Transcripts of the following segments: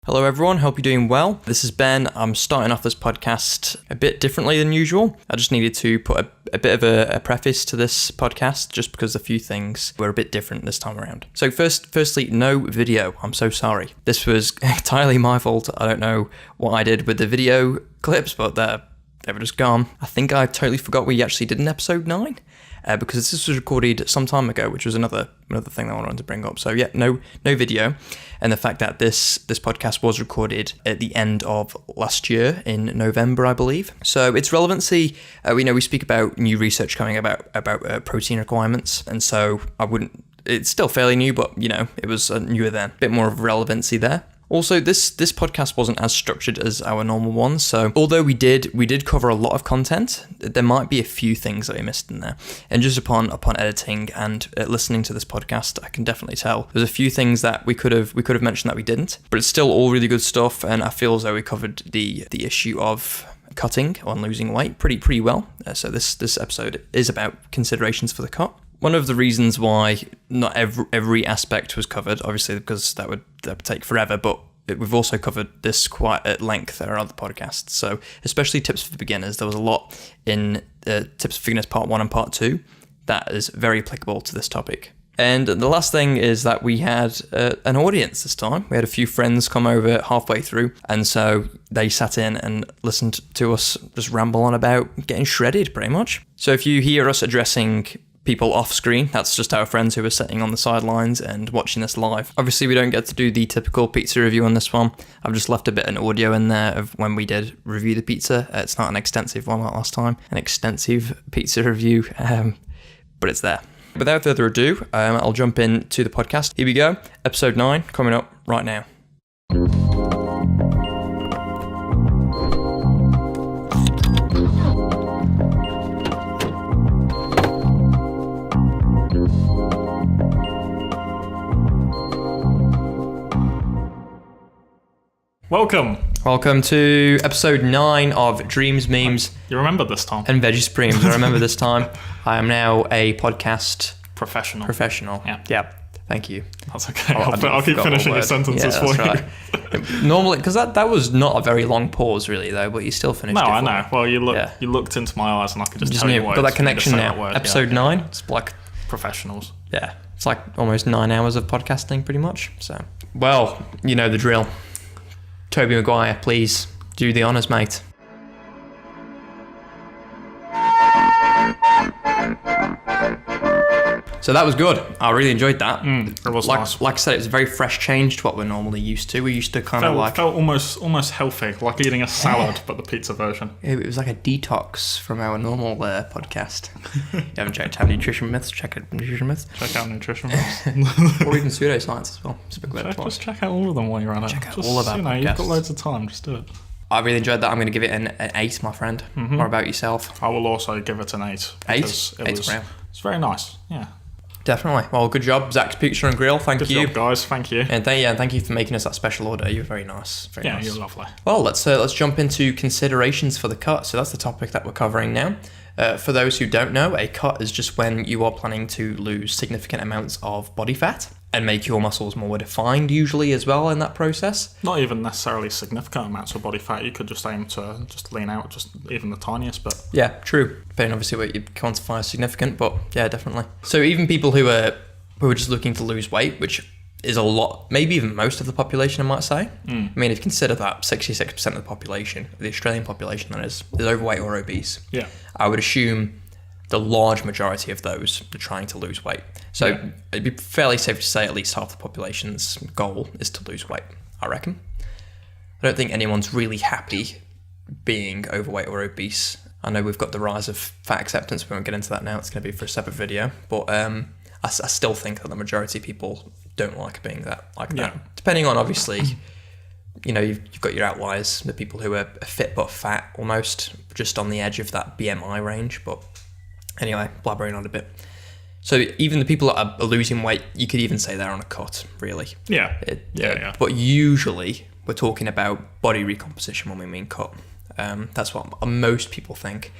Hello everyone, hope you're doing well. This is Ben. I'm starting off this podcast a bit differently than usual. I just needed to put a bit of a preface to this podcast just because a few things were a bit different this time around. So firstly, no video. I'm so sorry. This was entirely my fault. I don't know what I did with the video clips, but they were just gone. I think I totally forgot we actually did an episode 9. Because this was recorded some time ago, which was another thing that I wanted to bring up. So yeah, no video, and the fact that this podcast was recorded at the end of last year in November, I believe. So its relevancy, we speak about new research coming about protein requirements, and so it's still fairly new, but it was newer then, a bit more of relevancy there. Also, this podcast wasn't as structured as our normal ones, so although we did cover a lot of content, there might be a few things that we missed in there. And just upon editing and listening to this podcast, I can definitely tell there's a few things that we could have mentioned that we didn't, but it's still all really good stuff, and I feel as though we covered the issue of cutting or losing weight pretty well. So this episode is about considerations for the cut. One of the reasons why not every aspect was covered, obviously because that would take forever, but we've also covered this quite at length in our other podcasts. So especially tips for beginners, there was a lot in tips for beginners part 1 and part 2 that is very applicable to this topic. And the last thing is that we had an audience this time. We had a few friends come over halfway through, and so they sat in and listened to us just ramble on about getting shredded pretty much. So if you hear us addressing people off screen, that's just our friends who are sitting on the sidelines and watching this live. Obviously, we don't get to do the typical pizza review on this one. I've just left a bit of audio in there of when we did review the pizza. It's not an extensive one like last time, an extensive pizza review, but it's there. Without further ado, I'll jump into the podcast. Here we go, episode 9 coming up right now. Welcome to episode 9 of Dreams, Memes. You remember this time? And Veggie Supremes. I remember this time. I am now a podcast professional. Yeah. Thank you. That's okay. I'll keep finishing your sentences for you. Right. Normally, because that was not a very long pause, really, though. But you still finished. No, it I know. Well, you looked into my eyes, and I could just tell you what. Got that connection now. Episode 9. It's like professionals. Yeah, it's like almost 9 hours of podcasting, pretty much. So, well, you know the drill. Toby Maguire, please do the honours, mate. So that was good. I really enjoyed that. It was nice. Like I said, it was a very fresh change to what we're normally used to. We used to felt almost healthy, like eating a salad, but the pizza version. It was like a detox from our normal podcast. You haven't checked out Nutrition Myths? Check out Nutrition Myths. Check out Nutrition Myths. Or even Pseudoscience as well. Just check out all of them while you're on it. Check out all of our podcasts. You've got loads of time, just do it. I really enjoyed that. I'm going to give it an 8, my friend. Mm-hmm. What about yourself? I will also give it an 8. 8? It's very nice, yeah. Definitely. Well, good job, Zach's Pizza and Grill. Thank you. Good job, guys. Thank you. And thank you for making us that special order. You're very nice. Very nice. You're lovely. Well, let's jump into considerations for the cut. So that's the topic that we're covering now. For those who don't know, a cut is just when you are planning to lose significant amounts of body fat and make your muscles more defined, usually as well in that process. Not even necessarily significant amounts of body fat. You could just aim to just lean out just even the tiniest bit. Yeah, true. Depending obviously what you quantify as significant, but yeah, definitely. So even people who are just looking to lose weight, which is a lot, maybe even most of the population, I might say. I mean, if you consider that 66% of the population, the Australian population that is overweight or obese, yeah, I would assume the large majority of those are trying to lose weight. So it'd be fairly safe to say at least half the population's goal is to lose weight, I reckon. I don't think anyone's really happy being overweight or obese. I know we've got the rise of fat acceptance. We won't get into that now. It's going to be for a separate video. But I still think that the majority of people don't like being like that. Depending on, obviously, you've got your outliers, the people who are fit but fat, almost just on the edge of that BMI range. But anyway, blabbering on a bit. So even the people that are losing weight, you could even say they're on a cut, really. Yeah. But usually we're talking about body recomposition when we mean cut. That's what most people think.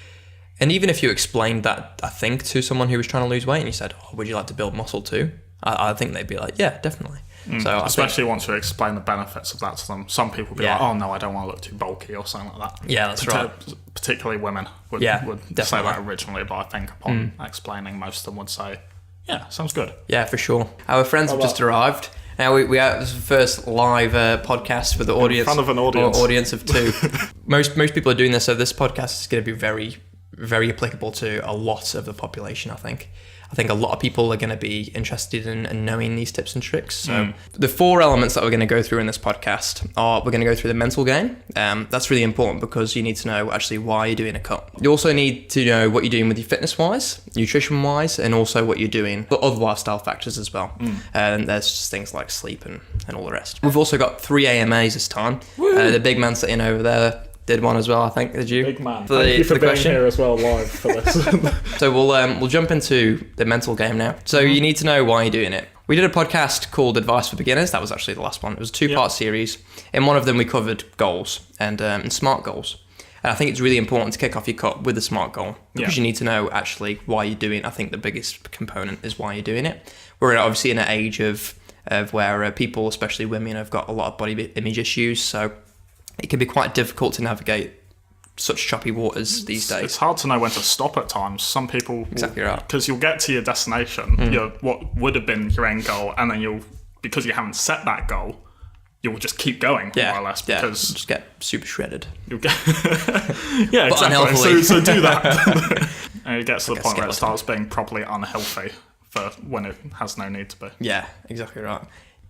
And even if you explained that, I think, to someone who was trying to lose weight and you said, would you like to build muscle too? I think they'd be like, yeah, definitely. So especially once you explain the benefits of that to them, some people will be like, oh no, I don't want to look too bulky or something like that. Yeah, that's right. Particularly women would say that originally, but I think upon explaining, most of them would say, yeah, sounds good. Yeah, for sure. Our friends have just arrived. Now we are this is the first live podcast with the audience. In front of an audience. Or audience of 2. Most people are doing this, so this podcast is going to be very, very applicable to a lot of the population, I think. I think a lot of people are going to be interested in knowing these tips and tricks. So the 4 elements that we're going to go through in this podcast are, we're going to go through the mental game. That's really important because you need to know actually why you're doing a cut. You also need to know what you're doing with you fitness-wise, nutrition-wise, and also what you're doing, but other lifestyle factors as well. And there's just things like sleep and all the rest. We've also got 3 AMAs this time. The big man sitting over there did one as well, I think. Did you? Big man. Thank you for being here as well live for this. So we'll jump into the mental game now. So you need to know why you're doing it. We did a podcast called Advice for Beginners. That was actually the last one. It was a 2-part series. In one of them, we covered goals and SMART goals. And I think it's really important to kick off your cut with a SMART goal because you need to know actually why you're doing it. I think the biggest component is why you're doing it. We're obviously in an age of where people, especially women, have got a lot of body image issues. So it can be quite difficult to navigate such choppy waters these days. It's hard to know when to stop at times. Some people... Exactly right. Because you'll get to your destination, what would have been your end goal, and then because you haven't set that goal, you'll just keep going, more or less. Because just get super shredded. You'll get... yeah, exactly. So do that. And it gets to the point where it starts being properly unhealthy for when it has no need to be. Yeah, exactly right.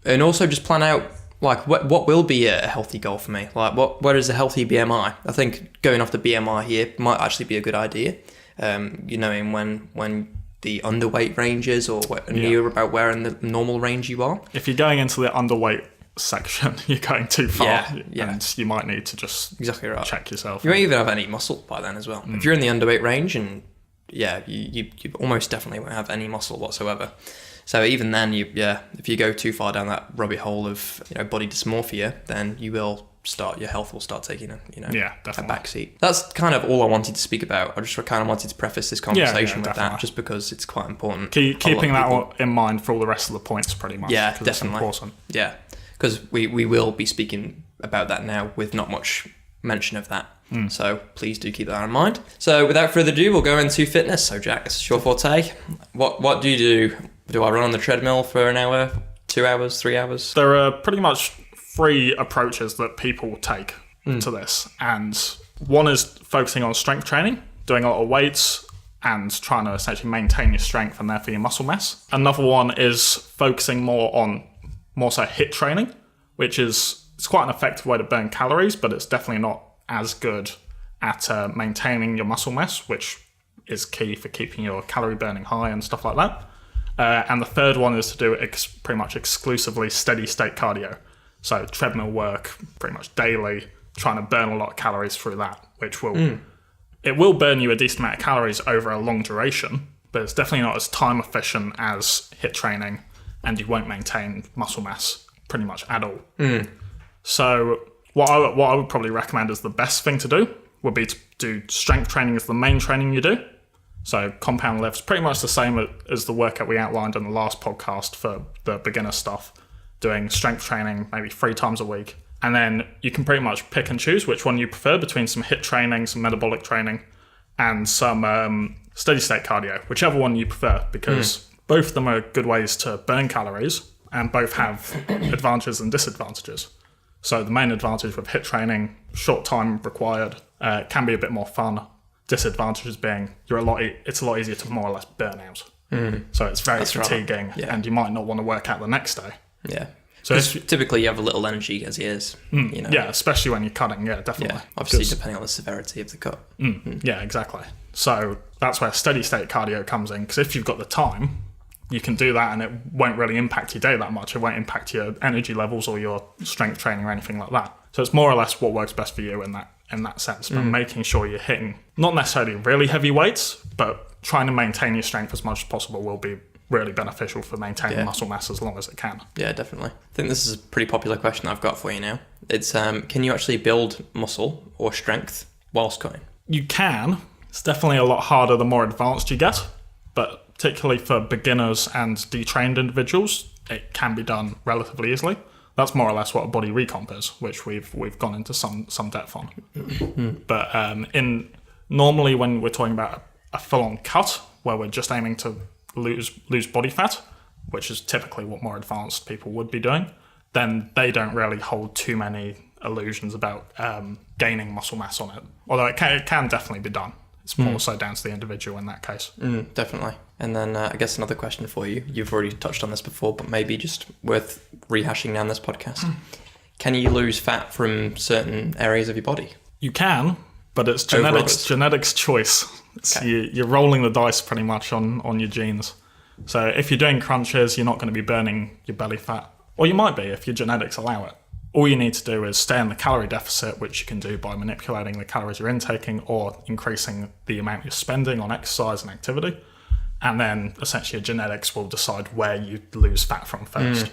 And also just plan out like what will be a healthy goal for me? Like what is a healthy BMI? I think going off the BMI here might actually be a good idea. You knowing when the underweight range is or near about where in the normal range you are. If you're going into the underweight section, you're going too far, and you might need to just check yourself. You won't even have any muscle by then as well. If you're in the underweight range, and you almost definitely won't have any muscle whatsoever. So even then, if you go too far down that rabbit hole of body dysmorphia, then your health will start taking a backseat. That's kind of all I wanted to speak about. I just kind of wanted to preface this conversation with that, just because it's quite important. Keeping that in mind for all the rest of the points, pretty much. Yeah, definitely. It's important. Yeah, because we will be speaking about that now with not much mention of that. So please do keep that in mind. So without further ado, we'll go into fitness. So Jack, this is your forte. What do you do? Do I run on the treadmill for an hour, 2 hours, 3 hours? There are pretty much 3 approaches that people take to this. And one is focusing on strength training, doing a lot of weights and trying to essentially maintain your strength and therefore your muscle mass. Another one is focusing more so HIIT training, which it's quite an effective way to burn calories, but it's definitely not as good at maintaining your muscle mass, which is key for keeping your calorie burning high and stuff like that. And the third one is to do pretty much exclusively steady state cardio. So treadmill work pretty much daily, trying to burn a lot of calories through that, which it will burn you a decent amount of calories over a long duration, but it's definitely not as time efficient as HIIT training, and you won't maintain muscle mass pretty much at all. So what I would probably recommend as the best thing to do would be to do strength training as the main training you do. So compound lifts, pretty much the same as the workout we outlined in the last podcast for the beginner stuff, doing strength training maybe 3 times a week. And then you can pretty much pick and choose which one you prefer between some HIIT training, some metabolic training, and some steady state cardio, whichever one you prefer, because both of them are good ways to burn calories and both have advantages and disadvantages. So the main advantage with HIIT training, short time required, can be a bit more fun. Disadvantages being it's a lot easier to more or less burn out. So it's very fatiguing, and you might not want to work out the next day. Yeah. So typically you have a little energy as it is. Yeah, especially when you're cutting. Yeah, definitely. Yeah, obviously depending on the severity of the cut. Yeah, exactly. So that's where steady state cardio comes in, because if you've got the time, you can do that and it won't really impact your day that much. It won't impact your energy levels or your strength training or anything like that. So it's more or less what works best for you in that sense, but making sure you're hitting not necessarily really heavy weights, but trying to maintain your strength as much as possible will be really beneficial for maintaining muscle mass as long as it can. Yeah, definitely. I think this is a pretty popular question I've got for you now. It's can you actually build muscle or strength whilst cutting? You can. It's definitely a lot harder the more advanced you get, but particularly for beginners and detrained individuals, it can be done relatively easily. That's more or less what a body recomp is, which we've gone into some depth on. But normally when we're talking about a full-on cut, where we're just aiming to lose body fat, which is typically what more advanced people would be doing, then they don't really hold too many illusions about gaining muscle mass on it. Although it can definitely be done. It's more so down to the individual in that case. Definitely. And then I guess another question for you. You've already touched on this before, but maybe just worth rehashing down this podcast. Can you lose fat from certain areas of your body? You can, but it's genetics choice. You're rolling the dice pretty much on your genes. So if you're doing crunches, you're not going to be burning your belly fat. Or you might be if your genetics allow it. All you need to do is stay in the calorie deficit, which you can do by manipulating the calories you're intaking or increasing the amount you're spending on exercise and activity. And then essentially your genetics will decide where you lose fat from first.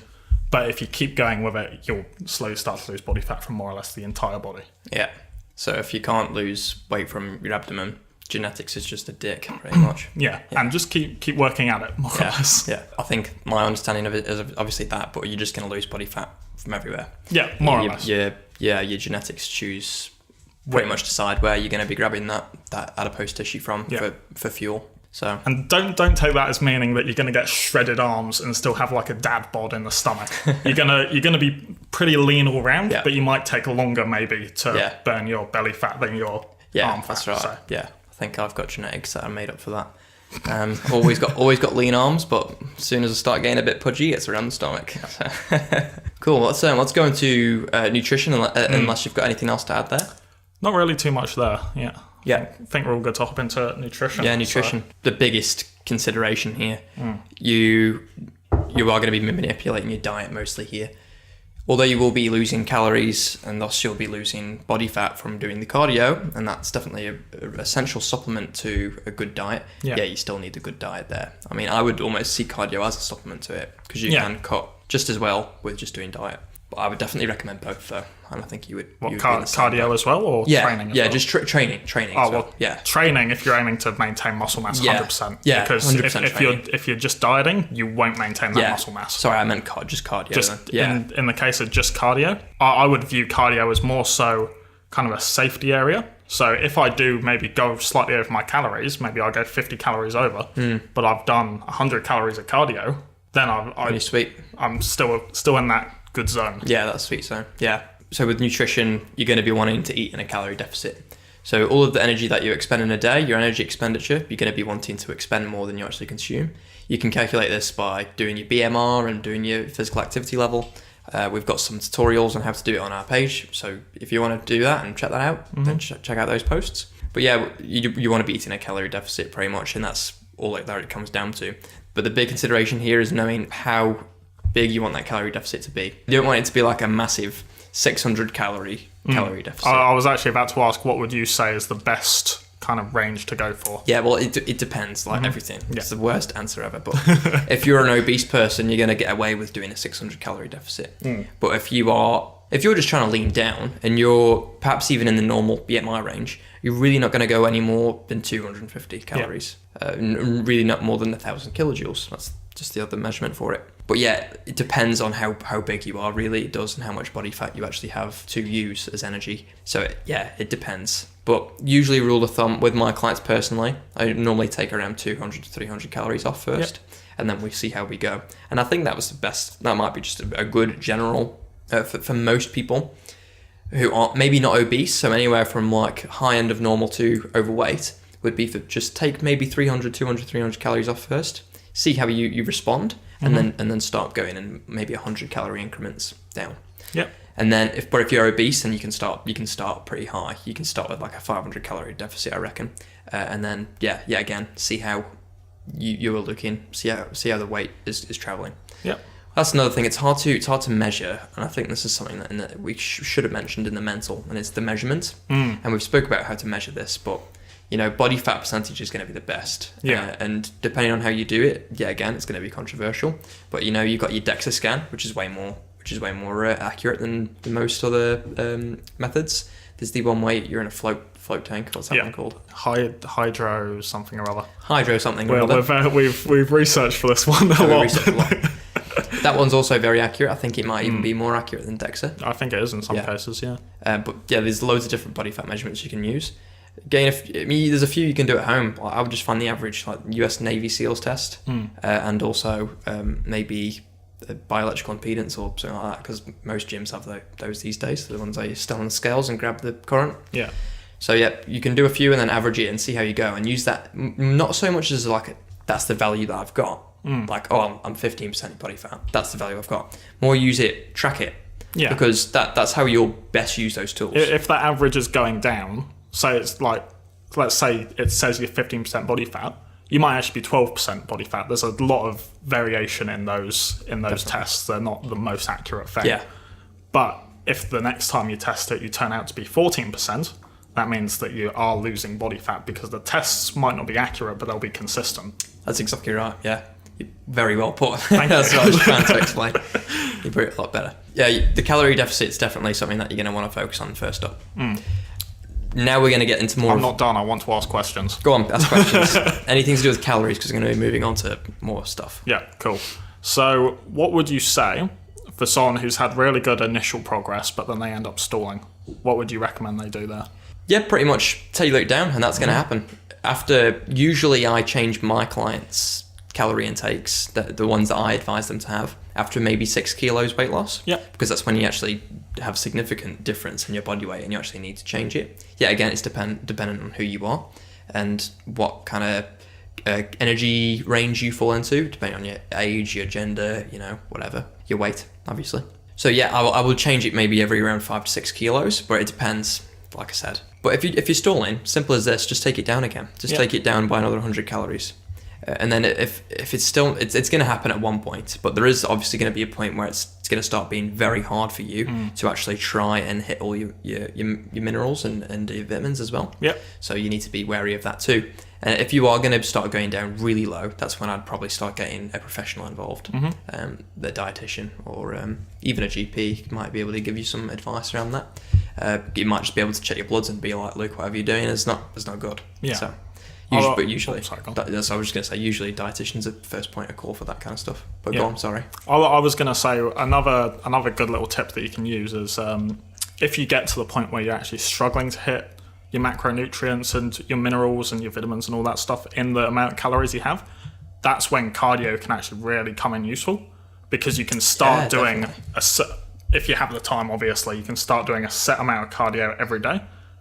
But if you keep going with it, you'll slowly start to lose body fat from more or less the entire body. Yeah. So if you can't lose weight from your abdomen, genetics is just a dick, pretty much. Yeah. And just keep working at it, more or less. Yeah. I think my understanding of it is obviously that, but you're just going to lose body fat from everywhere. Yeah, more or less. Your genetics pretty much decide where you're going to be grabbing that adipose tissue from for fuel. So and don't take that as meaning that you're going to get shredded arms and still have like a dad bod in the stomach. You're gonna be pretty lean all round, but you might take longer maybe to burn your belly fat than your arm fat. That's right. So. Yeah, I think I've got genetics that are made up for that. Always got lean arms, but as soon as I start getting a bit pudgy, it's around the stomach. So. Cool. Let's go into nutrition, unless you've got anything else to add there. Not really too much there. Yeah. Yeah. I think we're all good to hop into nutrition. Yeah, nutrition. So. The biggest consideration here. You are going to be manipulating your diet mostly here. Although you will be losing calories and thus you'll be losing body fat from doing the cardio, and that's definitely an essential supplement to a good diet. Yeah, you still need a good diet there. I mean, I would almost see cardio as a supplement to it because you can cut just as well with just doing diet. But I would definitely recommend both though, and I think you would. What, cardio as well, or training as well? Just training. Oh, well, training if you're aiming to maintain muscle mass, 100%. Yeah, because 100% if you're just dieting, you won't maintain that muscle mass. Sorry, I meant just cardio. In the case of just cardio, I would view cardio as more so kind of a safety area. So if I do maybe go slightly over my calories, maybe I go 50 calories over, but I've done 100 calories of cardio, then I'm still in that good zone. Yeah, that's sweet zone. Yeah. So with nutrition, you're going to be wanting to eat in a calorie deficit. So all of the energy that you expend in a day, your energy expenditure, you're going to be wanting to expend more than you actually consume. You can calculate this by doing your BMR and doing your physical activity level. We've got some tutorials on how to do it on our page. So if you want to do that and check that out, then check out those posts. But yeah, you want to be eating a calorie deficit pretty much, and that's all that it comes down to. But the big consideration here is knowing how big you want that calorie deficit to be. You don't want it to be like a massive 600 calorie deficit. I was actually about to ask, what would you say is the best kind of range to go for? Yeah, well, it depends, like everything. It's the worst answer ever. But if you're an obese person, you're going to get away with doing a 600 calorie deficit. But if you're just trying to lean down and you're perhaps even in the normal BMI range, you're really not going to go any more than 250 calories. Really not more than 1,000 kilojoules. That's just the other measurement for it. But yeah, it depends on how big you are, really. It does, and how much body fat you actually have to use as energy. So it depends. But usually, rule of thumb with my clients personally, I normally take around 200 to 300 calories off first, and then we see how we go. And I think that was the best. That might be just a good general for most people who are maybe not obese, so anywhere from like high end of normal to overweight would be to just take maybe 300 calories off first, see how you respond, and then start going in maybe 100 calorie increments down. Yep. And then if you're obese, then you can start pretty high. You can start with like a 500 calorie deficit, I reckon, and then again, see how you are looking, see how the weight is traveling. Yep. That's another thing. It's hard to measure, and I think this is something that we should have mentioned in the mental, and it's the measurement. And we've spoke about how to measure this, but body fat percentage is going to be the best. And depending on how you do it, again, it's going to be controversial. But you've got your DEXA scan, which is way more accurate than most other methods. There's the one way you're in a float tank. What's that one called? Hydro something or other. Hydro something or other. We've researched for this one a lot. That one's also very accurate. I think it might even be more accurate than DEXA. I think it is in some cases, yeah. But yeah, there's loads of different body fat measurements you can use. Again, there's a few you can do at home. I would just find the average, like US Navy SEALs test, and also maybe bioelectrical impedance or something like that, because most gyms have those these days. The ones where you stand on the scales and grab the current. Yeah. So yeah, you can do a few and then average it and see how you go, and use that not so much as like that's the value that I've got. Like, oh, I'm 15% body fat. That's the value I've got. More use it, track it. Yeah. Because that's how you'll best use those tools. If that average is going down, so it's like, let's say it says you're 15% body fat, you might actually be 12% body fat. There's a lot of variation in those tests. They're not the most accurate thing. Yeah. But if the next time you test it, you turn out to be 14%, that means that you are losing body fat, because the tests might not be accurate, but they'll be consistent. That's exactly right, yeah. Very well put. Thank That's you. what I was trying to explain. You put it a lot better. Yeah, the calorie deficit's definitely something that you're going to want to focus on first up. Now we're going to get into more... I'm not done. I want to ask questions. Go on, ask questions. Anything to do with calories, because we're going to be moving on to more stuff. Yeah, cool. So what would you say for someone who's had really good initial progress, but then they end up stalling? What would you recommend they do there? Yeah, pretty much tailor it down, and that's going to happen. Usually I change my clients' calorie intakes, the ones that I advise them to have, after maybe 6 kilos weight loss. Yeah. Because that's when you actually have significant difference in your body weight and you actually need to change it. Yeah, again, it's dependent on who you are and what kind of energy range you fall into, depending on your age, your gender, whatever, your weight, obviously. So yeah, I will change it maybe every around 5 to 6 kilos, but it depends, like I said. But if you're stalling, simple as this, just take it down again. Just take it down by another 100 calories. And then if it's still, it's going to happen at one point, but there is obviously going to be a point where it's going to start being very hard for you to actually try and hit all your minerals and your vitamins as well. Yep. So you need to be wary of that too. And if you are going to start going down really low, that's when I'd probably start getting a professional involved. The dietitian or even a GP might be able to give you some advice around that. You might just be able to check your bloods and be like, look, whatever you're doing is not good. Yeah. So, usually, sorry, that's what I was just going to say. Usually, dietitian's the first point of call for that kind of stuff. But go on, sorry. I was going to say another good little tip that you can use is if you get to the point where you're actually struggling to hit your macronutrients and your minerals and your vitamins and all that stuff in the amount of calories you have, that's when cardio can actually really come in useful, because you can start doing if you have the time, obviously, you can start doing a set amount of cardio every day,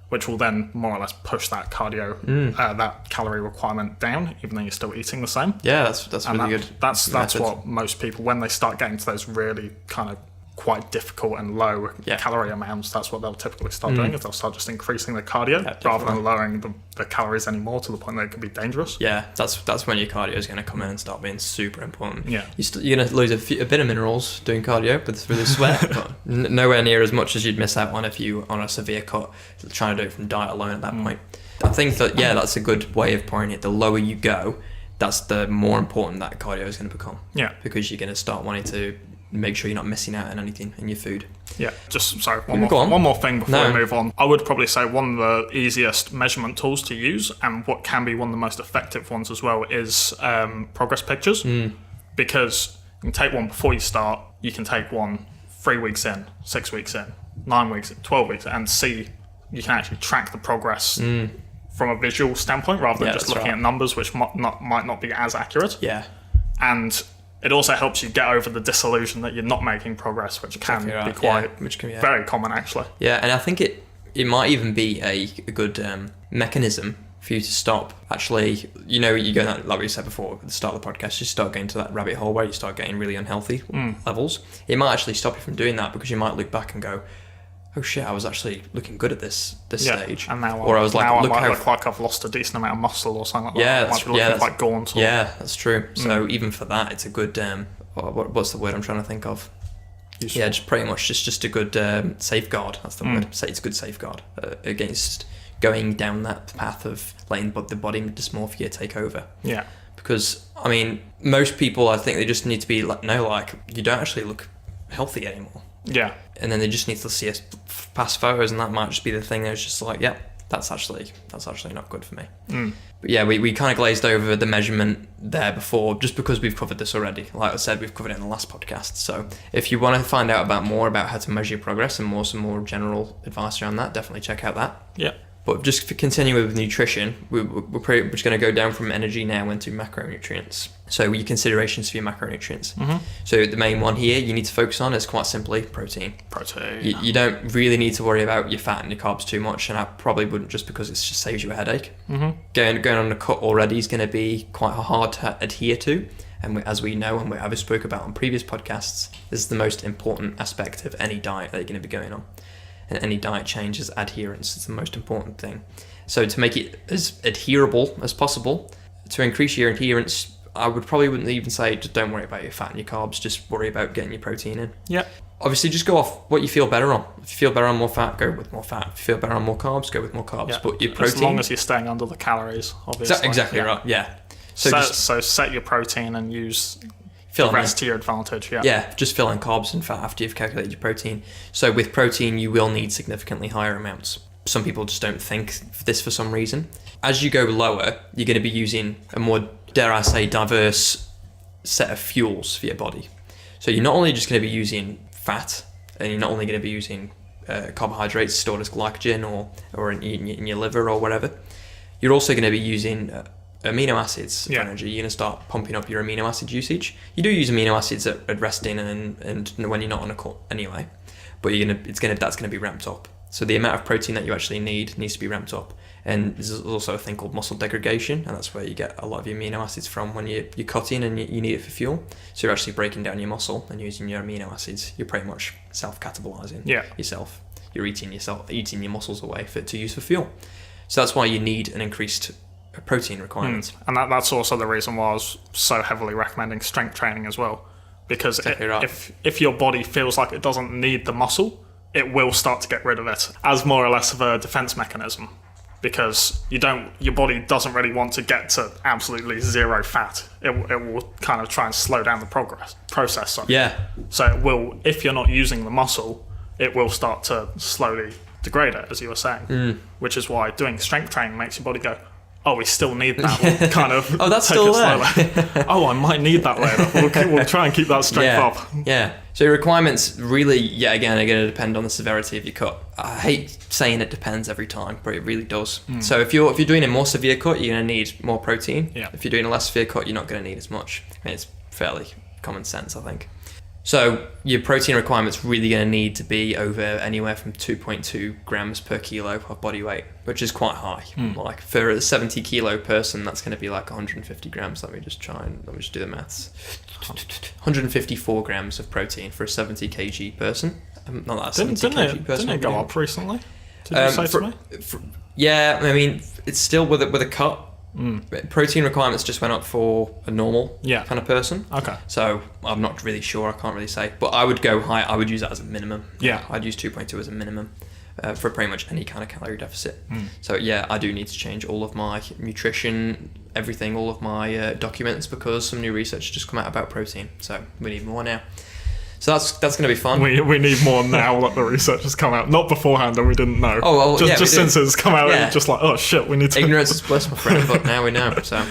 which will then more or less push that cardio, that calorie requirement down, even though you're still eating the same. Yeah, that's really good. That's what most people, when they start getting to those really kind of quite difficult and low calorie amounts, that's what they'll typically start doing, is they'll start just increasing the cardio rather than lowering the calories anymore to the point that it can be dangerous. Yeah, that's when your cardio is going to come in and start being super important. Yeah. You're going to lose a bit of minerals doing cardio through the sweat, but nowhere near as much as you'd miss out on if you on a severe cut, trying to do it from diet alone at that point. I think that, that's a good way of pouring it. The lower you go, that's the more important that cardio is going to become. Yeah. Because you're going to start wanting to make sure you're not missing out on anything in your food. Yeah, just sorry, one more thing before we move on. I would probably say one of the easiest measurement tools to use, and what can be one of the most effective ones as well, is progress pictures. Because you can take one before you start, you can take one 3 weeks in, 6 weeks in, 9 weeks in, 12 weeks in, and see, you can actually track the progress from a visual standpoint rather than just looking at numbers, which might not be as accurate. Yeah. And it also helps you get over the disillusion that you're not making progress, which can be quite very common, actually. Yeah, and I think it might even be a good mechanism for you to stop. Actually, you go that, like we said before at the start of the podcast, you start going to that rabbit hole where you start getting really unhealthy levels. It might actually stop you from doing that, because you might look back and go, oh shit, I was actually looking good at this stage. And now, or I was like, now I might look like I've lost a decent amount of muscle or something like that. I might be looking quite gaunt. Yeah, that's true. So even for that, it's a good, what's the word I'm trying to think of? Useful. Yeah, just pretty much just a good safeguard. That's the word. It's a good safeguard against going down that path of letting the body dysmorphia take over. Yeah. Because, I mean, most people, I think they just need to be like, you don't actually look healthy anymore. Yeah. And then they just need to see us past photos, and that might just be the thing. It's just like, that's actually not good for me. But yeah, we kind of glazed over the measurement there before, just because we've covered this already. Like I said, we've covered it in the last podcast. So if you want to find out more about how to measure your progress and some more general advice around that, definitely check out that. Yeah. But just to continue with nutrition, we're pretty much going to go down from energy now into macronutrients. So your considerations for your macronutrients. So the main one here you need to focus on is quite simply protein. You don't really need to worry about your fat and your carbs too much, and I probably wouldn't, just because it just saves you a headache. Going on a cut already is going to be quite hard to adhere to. And as we know, and I've spoke about on previous podcasts, this is the most important aspect of any diet that you're going to be going on. And any diet change is adherence. It's the most important thing. So to make it as adherable as possible, to increase your adherence, I wouldn't even say just don't worry about your fat and your carbs, just worry about getting your protein in. Yeah. Obviously, just go off what you feel better on. If you feel better on more fat, go with more fat. If you feel better on more carbs, go with more carbs. Yeah. But your protein... As long as you're staying under the calories, obviously. Exactly right, yeah. So set your protein and use... the rest to your advantage, Yeah, just fill in carbs and fat after you've calculated your protein. So with protein, you will need significantly higher amounts. Some people just don't think this for some reason. As you go lower, you're going to be using a more, dare I say, diverse set of fuels for your body. So you're not only just going to be using fat, and you're not only going to be using carbohydrates stored as glycogen or in your liver or whatever. You're also going to be using... amino acids for energy. You're going to start pumping up your amino acid usage. You do use amino acids at resting and when you're not on a cut anyway, but that's going to be ramped up. So the amount of protein that you actually need needs to be ramped up. And there's also a thing called muscle degradation, and that's where you get a lot of your amino acids from when you're cutting and you need it for fuel. So you're actually breaking down your muscle and using your amino acids. You're pretty much self-catabolizing yourself. You're eating your muscles away to use for fuel. So that's why you need an increased protein requirements. And that's also the reason why I was so heavily recommending strength training as well, because if your body feels like it doesn't need the muscle, it will start to get rid of it as more or less of a defense mechanism, because your body doesn't really want to get to absolutely zero fat. It will kind of try and slow down the process. So it will, if you're not using the muscle, it will start to slowly degrade it, as you were saying, which is why doing strength training makes your body go, oh, we still need that. We'll kind of that's still there. Oh, I might need that later. We'll try and keep that strength up. Yeah. So your requirements really, again, are going to depend on the severity of your cut. I hate saying it depends every time, but it really does. So if you're doing a more severe cut, you're going to need more protein. Yeah. If you're doing a less severe cut, you're not going to need as much. I mean, it's fairly common sense, I think. So your protein requirement's really going to need to be over anywhere from 2.2 grams per kilo of body weight, which is quite high. Like for a 70 kilo person, that's going to be like 150 grams. Let me just do the maths. 154 grams of protein for a 70 kg person. Not that 70 kg person. Didn't it go up recently? Did you say to me? Yeah, I mean, it's still with a cut. Protein requirements just went up for a normal kind of person. Okay. So I'm not really sure. I can't really say. But I would go high. I would use that as a minimum. Yeah. I'd use 2.2 as a minimum for pretty much any kind of calorie deficit. So I do need to change all of my nutrition, everything, all of my documents, because some new research just come out about protein. So we need more now. So that's going to be fun. We need more now that the research has come out. Not beforehand, and we didn't know. Oh, well, just since it's come out, it's just like, oh shit, we need to... Ignorance is bliss, my friend, but now we know. So,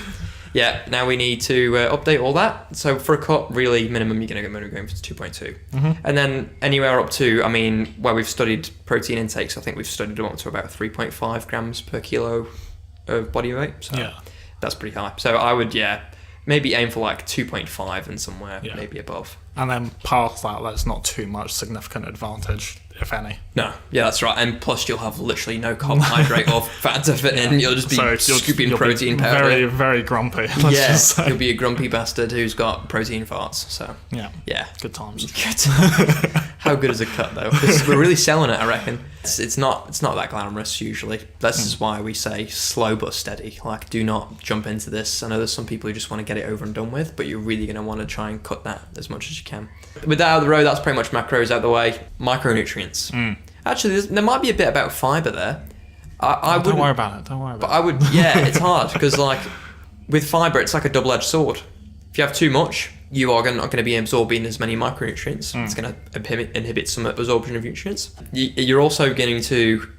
now we need to update all that. So for a cut, really, minimum, you're going to go for 2.2. And then anywhere up to, I mean, where we've studied protein intakes, I think we've studied them up to about 3.5 grams per kilo of body weight. So that's pretty high. So I would, maybe aim for like 2.5 and somewhere maybe above. And then past that, that's not too much significant advantage, if any. No, that's right. And plus, you'll have literally no carbohydrate or fat to fit in. You'll just be scooping protein powder. Very, very grumpy. Let's just say. You'll be a grumpy bastard who's got protein farts. So yeah, good times. How good is a cut though? We're really selling it, I reckon. It's not that glamorous usually. This is why we say slow but steady. Like, do not jump into this. I know there's some people who just want to get it over and done with, but you're really going to want to try and cut that as much as you can. With that out of the road, that's pretty much macros out of the way. Micronutrients. Actually, there might be a bit about fibre there. Don't worry about it. But I would, it's hard because like with fibre, it's like a double-edged sword. If you have too much, you are not going to be absorbing as many micronutrients. It's going to inhibit some absorption of nutrients. You're also going to,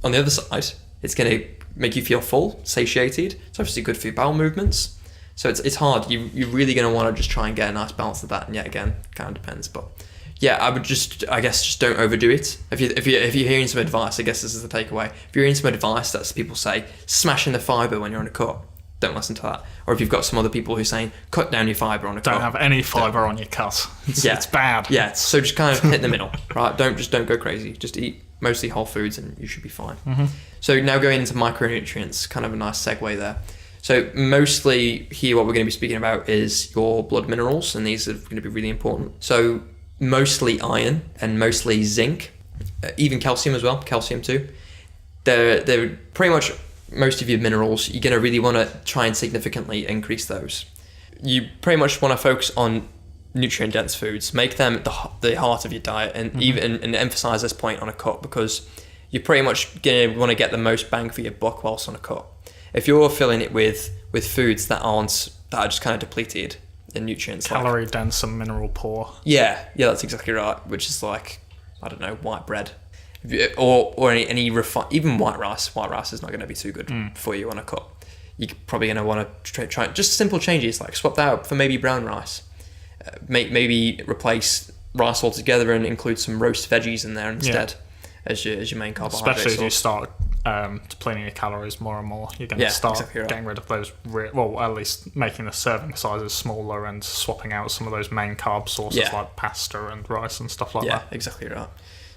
on the other side, It's going to make you feel full, satiated. It's obviously good for your bowel movements. So it's hard. You're really going to want to just try and get a nice balance of that. And yet again, kind of depends. But yeah, I guess just don't overdo it. If you're hearing some advice, I guess this is the takeaway. If you're hearing some advice that's people say, smashing the fibre when you're on a cut, don't listen to that. Or if you've got some other people who are saying, cut down your fibre on a cut. Don't have any fibre on your cut. It's bad. Yeah, so just kind of hit the middle, right? Don't go crazy. Just eat mostly whole foods and you should be fine. Mm-hmm. So now going into micronutrients, kind of a nice segue there. So mostly here what we're going to be speaking about is your blood minerals, and these are going to be really important. So mostly iron and mostly zinc, even calcium as well, calcium too. They're pretty much most of your minerals. You're going to really want to try and significantly increase those. You pretty much want to focus on nutrient dense foods, make them the heart of your diet, and even and emphasize this point on a cut, because you're pretty much going to want to get the most bang for your buck whilst on a cut. If you're filling it with foods that are just kind of depleted in nutrients, calorie dense and mineral poor. Yeah, that's exactly right. Which is like, I don't know, white bread, or any refined, even white rice. White rice is not going to be too good for you on a cut. You're probably going to want to try just simple changes, like swap that out for maybe brown rice. Maybe replace rice altogether and include some roast veggies in there instead as your main carbohydrate. Especially as you start depleting your calories more and more, you're going to start getting rid of those, at least making the serving sizes smaller and swapping out some of those main carb sources like pasta and rice and stuff like that. Yeah, exactly right.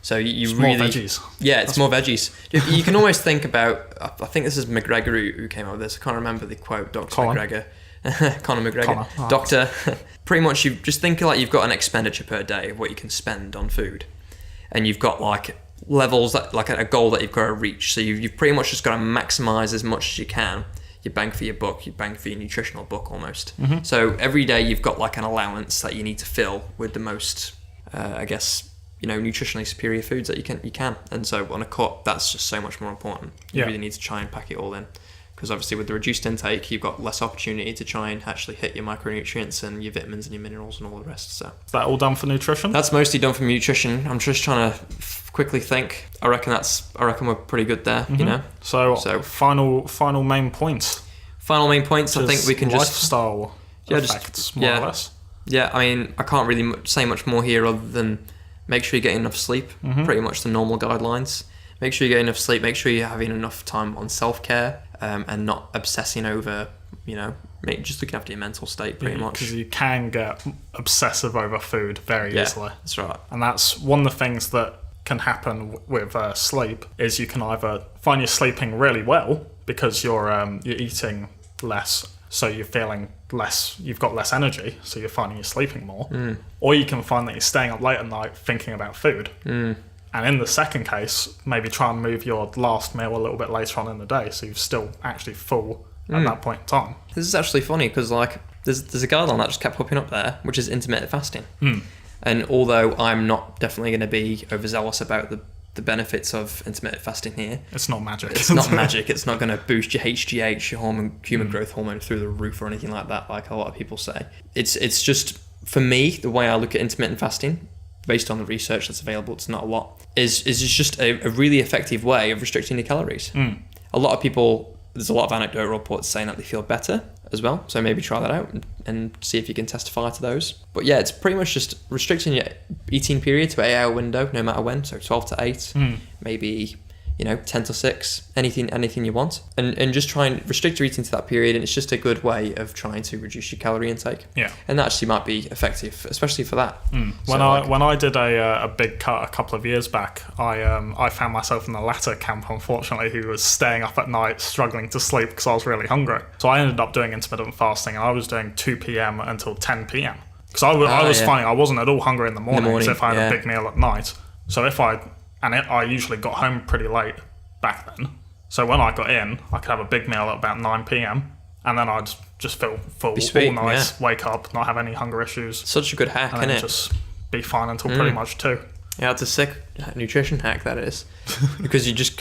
So you really... more veggies. Yeah, it's more veggies. You can almost think about, I think this is McGregor who came up with this. I can't remember the quote, Dr. McGregor. Conor McGregor. Doctor. Pretty much you just think like you've got an expenditure per day of what you can spend on food. And you've got like levels, that like a goal that you've got to reach. So you've pretty much just got to maximize as much as you can. Your bang for your buck, your bang for your nutritional buck almost. Mm-hmm. So every day you've got like an allowance that you need to fill with the most, nutritionally superior foods that you can. And so on a cut, that's just so much more important. You really need to try and pack it all in. Because obviously with the reduced intake, you've got less opportunity to try and actually hit your micronutrients and your vitamins and your minerals and all the rest. So is that all done for nutrition? That's mostly done for nutrition. I'm just trying to quickly think. I reckon we're pretty good there. Mm-hmm. So final main points. Final main points. I think we can lifestyle effects more or less. Yeah, I mean, I can't really say much more here other than make sure you're getting enough sleep. Mm-hmm. Pretty much the normal guidelines. Make sure you're getting enough sleep. Make sure you're having enough time on self-care. And not obsessing over, just looking after your mental state pretty much. Because you can get obsessive over food very easily. That's right. And that's one of the things that can happen with sleep, is you can either find you're sleeping really well because you're eating less, so you're feeling less, you've got less energy, so you're finding you're sleeping more. Or you can find that you're staying up late at night thinking about food. And in the second case, maybe try and move your last meal a little bit later on in the day, so you're still actually full at that point in time. This is actually funny because there's a guideline that just kept popping up there, which is intermittent fasting. And although I'm not definitely going to be overzealous about the benefits of intermittent fasting here, it's not magic. It's not magic. It's not going to boost your HGH, your human growth hormone, through the roof or anything like that, like a lot of people say. It's just, for me, the way I look at intermittent fasting, based on the research that's available, it's not a lot, is just a really effective way of restricting your calories. A lot of people, there's a lot of anecdotal reports saying that they feel better as well, so maybe try that out and see if you can testify to those. But yeah, it's pretty much just restricting your eating period to an 8-hour window, no matter when, so 12 to 8, maybe 10 to 6, anything you want, and just try and restrict your eating to that period. And it's just a good way of trying to reduce your calorie intake. Yeah, and that actually might be effective, especially for that. When I did a big cut a couple of years back, I found myself in the latter camp, unfortunately, who was staying up at night struggling to sleep because I was really hungry. So I ended up doing intermittent fasting, and I was doing 2 p.m. until 10 p.m. because I was finding I wasn't at all hungry in the morning, so if I had a big meal at night. So I usually got home pretty late back then. So when I got in, I could have a big meal at about 9 p.m. and then I'd just feel full all night, wake up, not have any hunger issues. Such a good hack, isn't it? Just be fine until pretty much 2. Yeah, it's a sick nutrition hack, that is. Because you just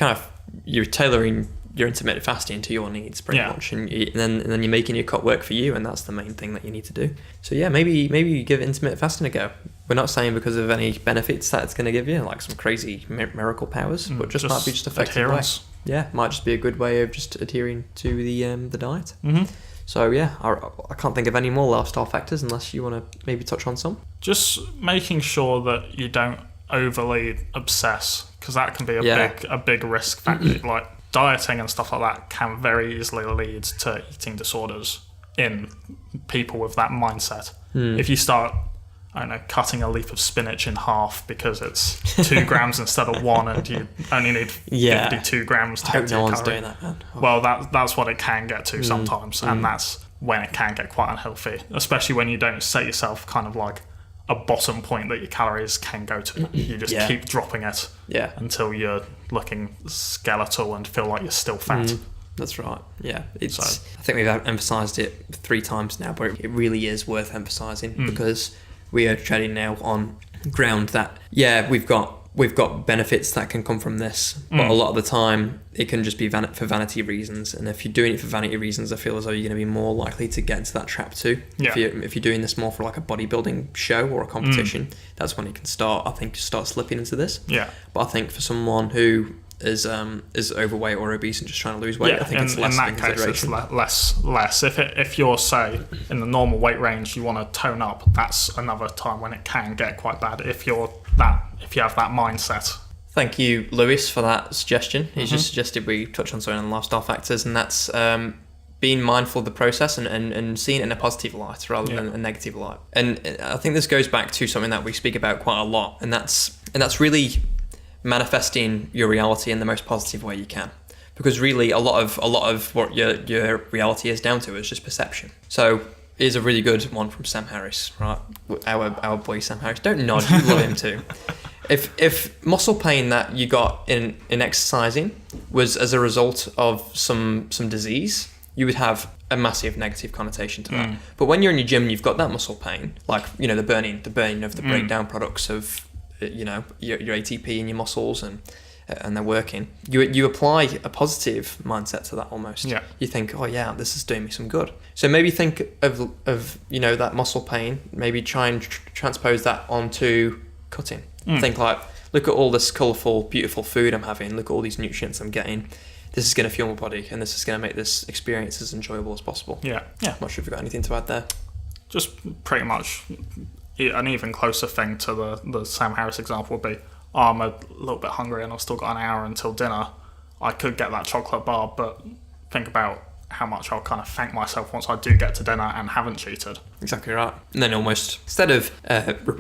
you're tailoring your intermittent fasting to your needs pretty much, and then you're making your cut work for you, and that's the main thing that you need to do. So yeah, maybe you give intermittent fasting a go. We're not saying because of any benefits that it's going to give you, like some crazy miracle powers, but just might be just effective way. yeah, might just be a good way of just adhering to the diet. Mm-hmm. So yeah, I can't think of any more lifestyle factors unless you want to maybe touch on some. Just making sure that you don't overly obsess, because that can be a big risk factor. Like dieting and stuff like that can very easily lead to eating disorders in people with that mindset. If you start, I don't know, cutting a leaf of spinach in half because it's 2 grams instead of 1, and you only need 52 grams to get to your calorie. Doing that, man. Oh. Well, that's what it can get to sometimes, and that's when it can get quite unhealthy, especially when you don't set yourself kind of like a bottom point that your calories can go to. You just keep dropping it until you're looking skeletal and feel like you're still fat. That's right. Yeah, I think we've emphasised it 3 times now, but it really is worth emphasising because we are treading now on ground that we've got benefits that can come from this, but a lot of the time it can just be for vanity reasons. And if you're doing it for vanity reasons, I feel as though you're going to be more likely to get into that trap too. Yeah. If you're doing this more for like a bodybuilding show or a competition, that's when you can start slipping into this. Yeah. But I think for someone who is overweight or obese and just trying to lose weight, I think it's less in that case it's less. If you're, say, in the normal weight range, you want to tone up, that's another time when it can get quite bad if you have that mindset. Thank you, Lewis, for that suggestion. He's just suggested we touch on certain lifestyle factors, and that's being mindful of the process and seeing it in a positive light rather than a negative light. And I think this goes back to something that we speak about quite a lot, and that's really manifesting your reality in the most positive way you can, because really a lot of what your reality is down to is just perception. So here's a really good one from Sam Harris, right? Our boy Sam Harris. Don't nod, you love him too. If muscle pain that you got in exercising was as a result of some disease, you would have a massive negative connotation to that. But when you're in your gym and you've got that muscle pain, like the burning of the breakdown products of your ATP in your muscles and they're working, you apply a positive mindset to that almost. Yeah. You think, oh yeah, this is doing me some good. So maybe think of that muscle pain, maybe try and transpose that onto cutting. Think like, look at all this colourful, beautiful food I'm having, look at all these nutrients I'm getting. This is going to fuel my body, and this is going to make this experience as enjoyable as possible. Yeah. I'm not sure if you've got anything to add there. Just pretty much an even closer thing to the Sam Harris example would be, I'm a little bit hungry and I've still got an hour until dinner. I could get that chocolate bar, but think about how much I'll kind of thank myself once I do get to dinner and haven't cheated. Exactly right. And then almost, instead of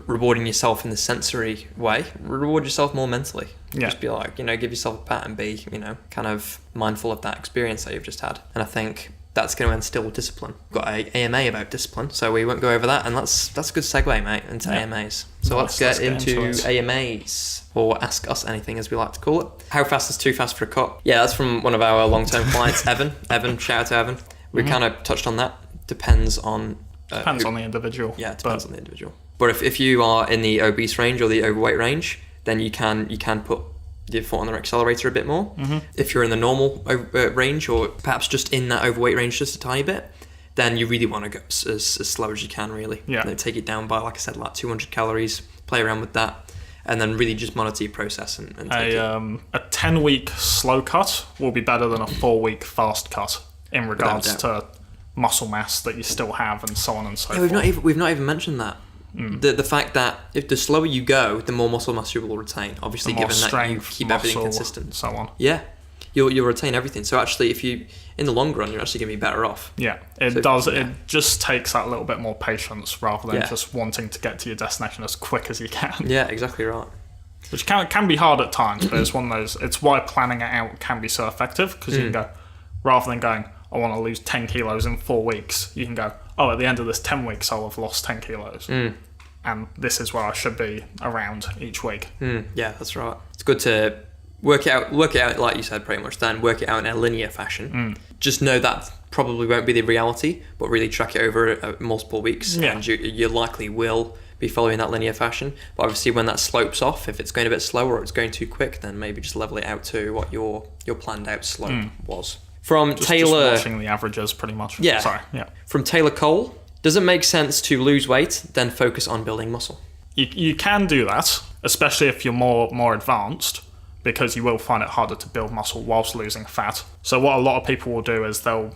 rewarding yourself in the sensory way, reward yourself more mentally. Just be like, give yourself a pat and be, kind of mindful of that experience that you've just had. And I think that's going to instill discipline. We've got an AMA about discipline, so we won't go over that. And that's a good segue, mate, into AMAs. So let's get into AMAs, or Ask Us Anything, as we like to call it. How fast is too fast for a cut? Yeah, that's from one of our long-term clients, Evan. Shout out to Evan. We kind of touched on that. Depends on the individual. Yeah, it depends on the individual. But if you are in the obese range or the overweight range, then you can put your foot on the accelerator a bit more. If you're in the normal range, or perhaps just in that overweight range just a tiny bit, then you really want to go as slow as you can, really. Take it down by, like I said, like 200 calories, play around with that, and then really just monitor your process and take it. A 10-week slow cut will be better than a 4-week fast cut in regards to muscle mass that you still have, and so on and so forth. We've not even mentioned that. The fact that if the slower you go, the more muscle mass you will retain. Obviously, given that you keep everything consistent, and so on. Yeah, you'll retain everything. So actually, if you, in the long run, you're actually going to be better off. Yeah, it does. Yeah. It just takes that little bit more patience rather than just wanting to get to your destination as quick as you can. Yeah, exactly right. Which can be hard at times, but it's one of those. It's why planning it out can be so effective, because you can go, rather than going, I want to lose 10 kilos in 4 weeks, you can go, at the end of this 10 weeks, I'll have lost 10 kilos. And this is where I should be around each week. Yeah, that's right. It's good to work it out, like you said, pretty much then, work it out in a linear fashion. Just know that probably won't be the reality, but really track it over multiple weeks, and you likely will be following that linear fashion. But obviously when that slopes off, if it's going a bit slower or it's going too quick, then maybe just level it out to what your planned out slope was. From Taylor... Just watching the averages, pretty much. Yeah. Sorry, yeah. From Taylor Cole, does it make sense to lose weight, then focus on building muscle? You can do that, especially if you're more advanced, because you will find it harder to build muscle whilst losing fat. So what a lot of people will do is they'll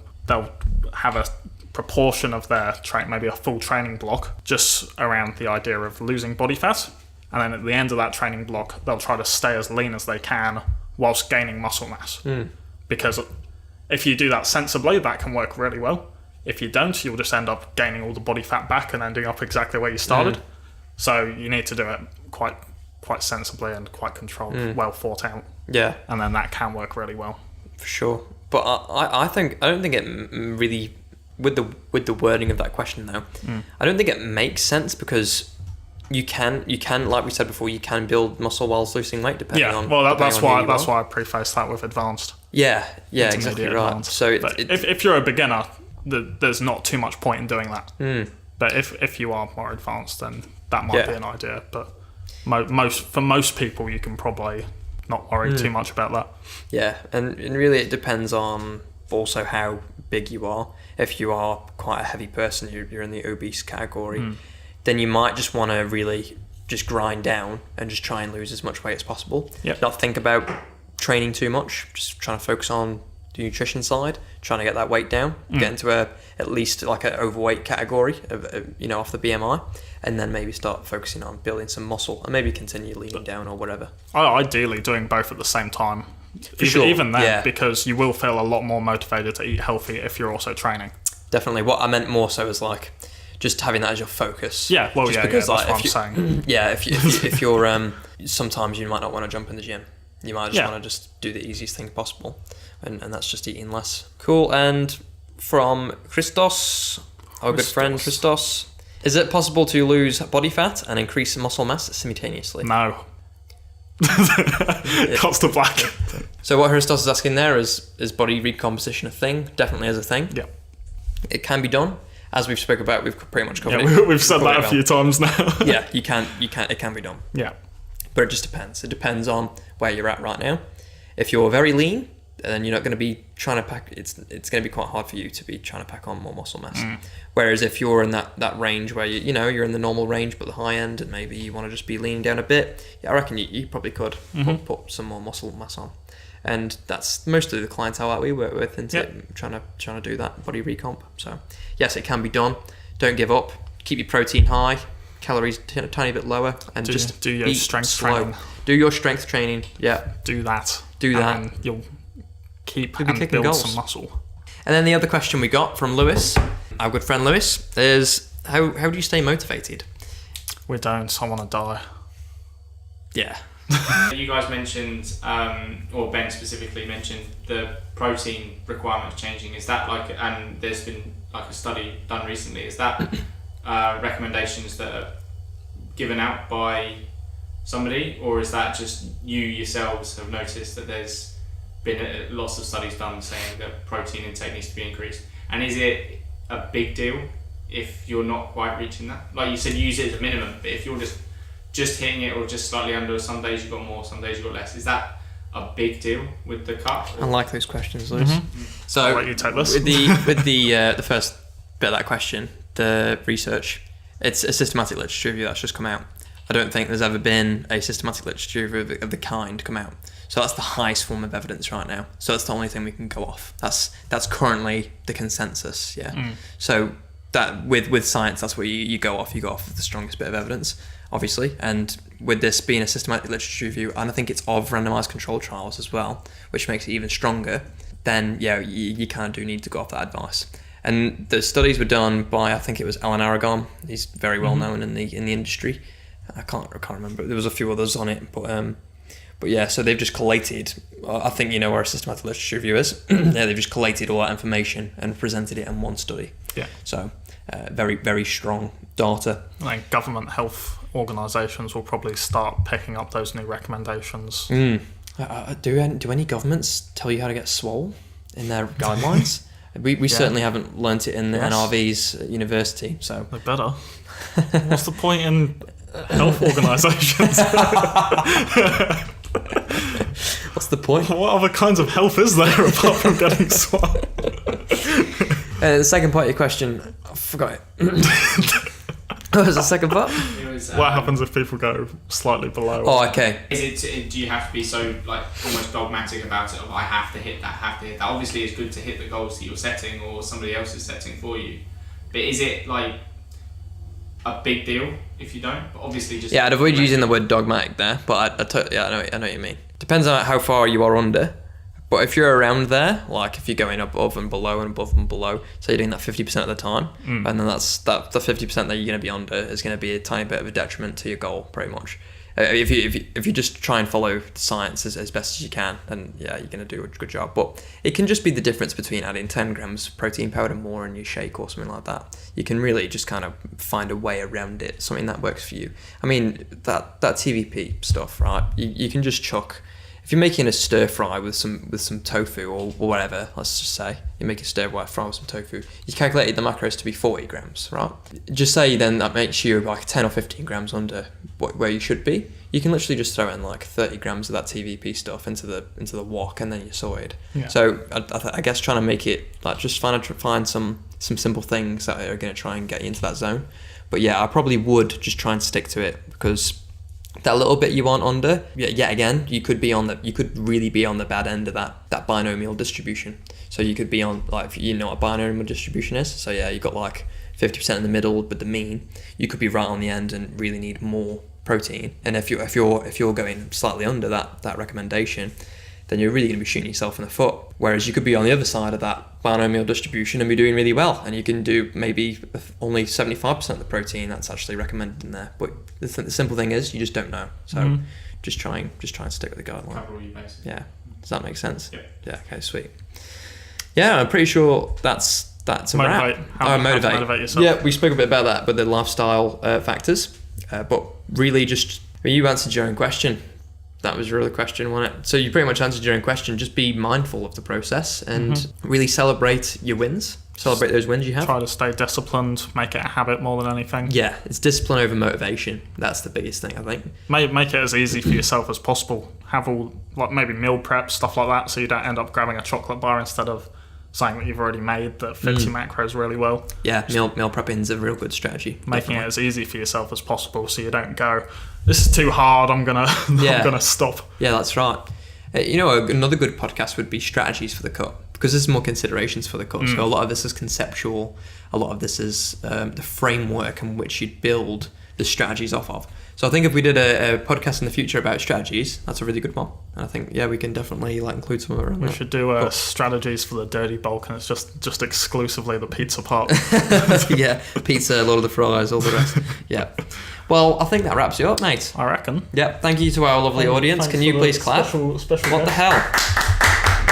have a proportion of their maybe a full training block just around the idea of losing body fat, and then at the end of that training block they'll try to stay as lean as they can whilst gaining muscle mass. Because if you do that sensibly, that can work really well. If you don't, you'll just end up gaining all the body fat back and ending up exactly where you started. So you need to do it quite sensibly and quite controlled, well thought out. Yeah. And then that can work really well. For sure. But I don't think it really, with the wording of that question though, I don't think it makes sense, because you can like we said before, you can build muscle whilst losing weight depending on. Well, that's why I preface that with advanced. Yeah, exactly right. Advanced. So if you're a beginner, there's not too much point in doing that. But if you are more advanced, then that might be an idea. But for most people, you can probably not worry too much about that. Yeah, and really it depends on also how big you are. If you are quite a heavy person, you're in the obese category, then you might just want to really just grind down and just try and lose as much weight as possible. Not think about training too much, just trying to focus on the nutrition side, trying to get that weight down, get into at least like an overweight category of off the BMI, and then maybe start focusing on building some muscle and maybe continue leaning down or whatever. Ideally doing both at the same time. Even then, because you will feel a lot more motivated to eat healthy if you're also training. Definitely. What I meant more so is like just having that as your focus. Because that's what I'm saying. If you're sometimes you might not want to jump in the gym. You might just want to just do the easiest thing possible, and that's just eating less. Cool. And from Christos, our good friend Christos, is it possible to lose body fat and increase muscle mass simultaneously? No. Cuts to black. So what Christos is asking there is body recomposition a thing? Definitely is a thing. Yeah. It can be done. As we've spoke about, we've pretty much covered it. Yeah, we've said that a few times now. Yeah, it can be done. Yeah. But it just depends. It depends on where you're at right now. If you're very lean, then you're not going to be trying to pack. It's going to be quite hard for you to be trying to pack on more muscle mass. Whereas if you're in that range where you're in the normal range but the high end, and maybe you want to just be leaning down a bit, I reckon you probably could put some more muscle mass on. And that's mostly the clientele that we work with into trying to do that body recomp. So yes, it can be done. Don't give up. Keep your protein high, calories a tiny bit lower, and just do your strength training. Do your strength training. Yeah. Do that. And you'll build goals. some muscle. And then the other question we got from Lewis, our good friend Lewis, is how do you stay motivated? We don't. I want to die. Yeah. You guys mentioned, or Ben specifically mentioned, the protein requirements changing. Is that and there's been like a study done recently, is that recommendations that are given out by somebody, or is that just you yourselves have noticed that there's been lots of studies done saying that protein intake needs to be increased? And is it a big deal if you're not quite reaching that? Like you said, use it as a minimum, but if you're just hitting it or just slightly under, some days you've got more, some days you've got less, is that a big deal with the cut? I like those questions, Lewis. So I'll let you take this. with the first bit of that question, the research, it's a systematic literature review that's just come out. I don't think there's ever been a systematic literature review of the kind come out. So that's the highest form of evidence right now. So that's the only thing we can go off. That's currently the consensus. So that with science, that's what you go off. You go off of the strongest bit of evidence, obviously. And with this being a systematic literature review, and I think it's of randomized controlled trials as well, which makes it even stronger, then you kind of do need to go off that advice. And the studies were done by, I think it was Alan Aragon. He's very well known in the industry. I can't remember. There was a few others on it, but yeah. So they've just collated. I think you know where a systematic literature review is. They've just collated all that information and presented it in one study. Yeah. So very very strong data. I think government health organisations will probably start picking up those new recommendations. Do any governments tell you how to get swole in their guidelines? We certainly haven't learnt it in the NRV's at university. So they better. What's the point in health organisations? What's the point? What other kinds of health is there apart from getting swole? The second part of your question, I forgot it. What was the second part? It because What happens if people go slightly below? Oh, okay. do you have to be so like almost dogmatic about it? Of I have to hit that. Obviously, it's good to hit the goals that you're setting or somebody else is setting for you. But is it like a big deal if you don't? But obviously, just Yeah, I'd avoid using the word dogmatic there, but I know what you mean. Depends on how far you are under. But if you're around there, like if you're going above and below and above and below, so you're doing that 50% of the time, and then the 50% that you're going to be under is going to be a tiny bit of a detriment to your goal, pretty much. If you just try and follow the science as best as you can, then yeah, you're going to do a good job. But it can just be the difference between adding 10 grams protein powder more in your shake or something like that. You can really just kind of find a way around it, something that works for you. I mean, that TVP stuff, right? You can just chuck. If you're making a stir fry with some tofu or whatever, let's just say you make a stir fry with some tofu, you calculated the macros to be 40 grams, right? Just say then that makes you like 10 or 15 grams under where you should be. You can literally just throw in like 30 grams of that TVP stuff into the wok, and then you're sorted. Yeah. So I guess trying to make it like just find some simple things that are going to try and get you into that zone. But yeah, I probably would just try and stick to it, because that little bit you want under, yet again, you could really be on the bad end of that binomial distribution. So you could be on, like, you know what a binomial distribution is? So yeah, you've got like 50% in the middle with the mean. You could be right on the end and really need more protein. And if you're going slightly under that recommendation, then you're really going to be shooting yourself in the foot. Whereas you could be on the other side of that binomial distribution and be doing really well, and you can do maybe only 75% of the protein that's actually recommended in there. But the simple thing is, you just don't know. So just try and stick with the guideline. Cover all your bases. Yeah. Does that make sense? Yep. Yeah. Okay. Sweet. Yeah, I'm pretty sure that's a wrap. How to motivate yourself. Yeah, we spoke a bit about that with the lifestyle factors, but really you answered your own question. That was really the question, wasn't it? So you pretty much answered your own question. Just be mindful of the process and really celebrate your wins. Celebrate those wins you have. Try to stay disciplined. Make it a habit more than anything. Yeah, it's discipline over motivation. That's the biggest thing, I think. Make it as easy for yourself as possible. Have all, like, maybe meal prep, stuff like that, so you don't end up grabbing a chocolate bar instead of something that you've already made that fits your macros really well. Yeah, meal prepping is a real good strategy. Making it as easy for yourself as possible, so you don't go, this is too hard, I'm gonna stop. Yeah, that's right. Another good podcast would be strategies for the cut, because there's more considerations for the cut. So a lot of this is conceptual. A lot of this is the framework in which you'd build the strategies off of. So I think if we did a podcast in the future about strategies, that's a really good one. And I think, yeah, we can definitely include some of it. We should do strategies for the dirty bulk, and it's just exclusively the pizza part. Yeah, pizza, a lot of the fries, all the rest. Yeah. Well, I think that wraps it up, mate. I reckon. Yeah, thank you to our lovely audience. Can you please clap? Special what the hell?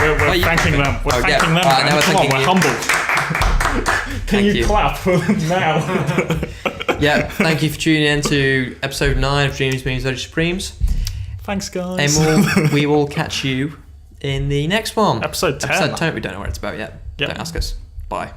We're thanking them. We're thanking them. Come on, we're humble. Can you clap now? Yeah, thank you for tuning in to episode 9 of Dreams, Beans, Veggie Supremes. Thanks, guys. And we will catch you in the next one. Episode 10. Episode 10. We don't know what it's about yet. Yep. Don't ask us. Bye.